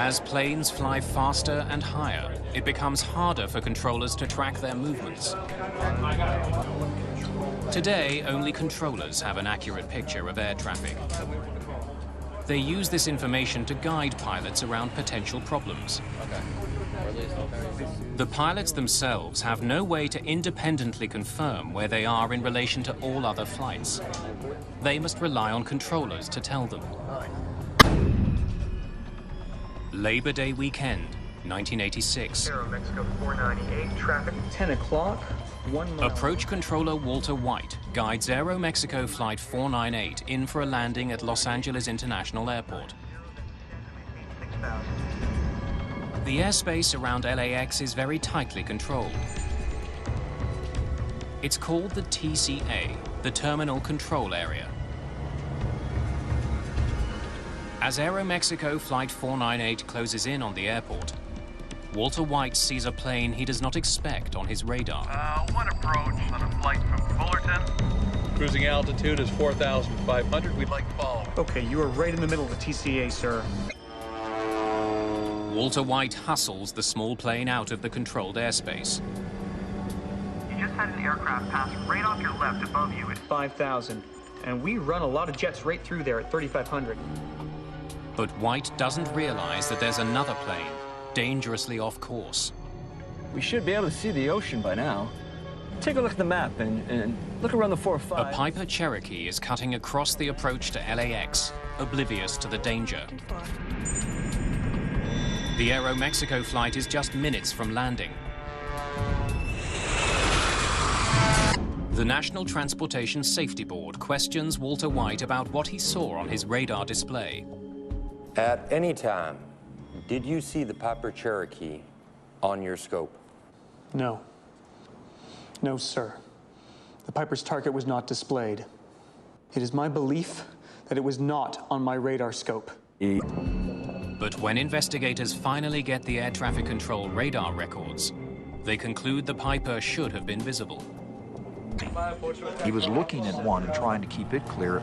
As planes fly faster and higher, it becomes harder for controllers to track their movements. Today, only controllers have an accurate picture of air traffic. They use this information to guide pilots around potential problems. The pilots themselves have no way to independently confirm where they are in relation to all other flights. They must rely on controllers to tell them. Labor Day weekend, 1986. Aero Mexico 498, traffic 10 o'clock, 1 mile. Approach controller Walter White guides Aero Mexico Flight 498 in for a landing at Los Angeles International Airport. The airspace around LAX is very tightly controlled. It's called the TCA, the Terminal Control Area. As Aero Mexico Flight 498 closes in on the airport, Walter White sees a plane he does not expect on his radar. One approach on a flight from Fullerton. Cruising altitude is 4,500. We'd like to follow. Okay, you are right in the middle of the TCA, sir. Walter White hustles the small plane out of the controlled airspace. You just had an aircraft pass right off your left above you at 5,000. And we run a lot of jets right through there at 3,500. But White doesn't realize that there's another plane, dangerously off course. We should be able to see the ocean by now. Take a look at the map and look around the 405. A Piper Cherokee is cutting across the approach to LAX, oblivious to the danger. The Aero Mexico flight is just minutes from landing. The National Transportation Safety Board questions Walter White about what he saw on his radar display. At any time, did you see the Piper Cherokee on your scope? No. No, sir. The Piper's target was not displayed. It is my belief that it was not on my radar scope. But when investigators finally get the air traffic control radar records, they conclude the Piper should have been visible. He was looking at one and trying to keep it clear.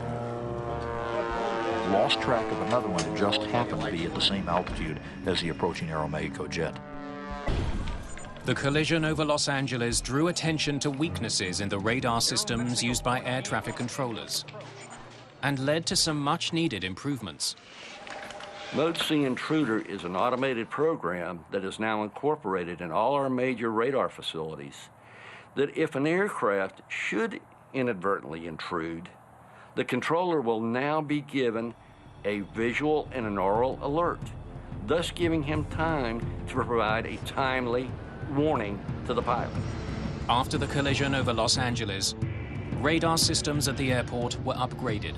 Lost track of another one that just happened to be at the same altitude as the approaching Aeromexico jet. The collision over Los Angeles drew attention to weaknesses in the radar systems used by air traffic controllers and led to some much-needed improvements. Mode C Intruder is an automated program that is now incorporated in all our major radar facilities, that if an aircraft should inadvertently intrude, the controller will now be given a visual and an oral alert, thus giving him time to provide a timely warning to the pilot. After the collision over Los Angeles, radar systems at the airport were upgraded.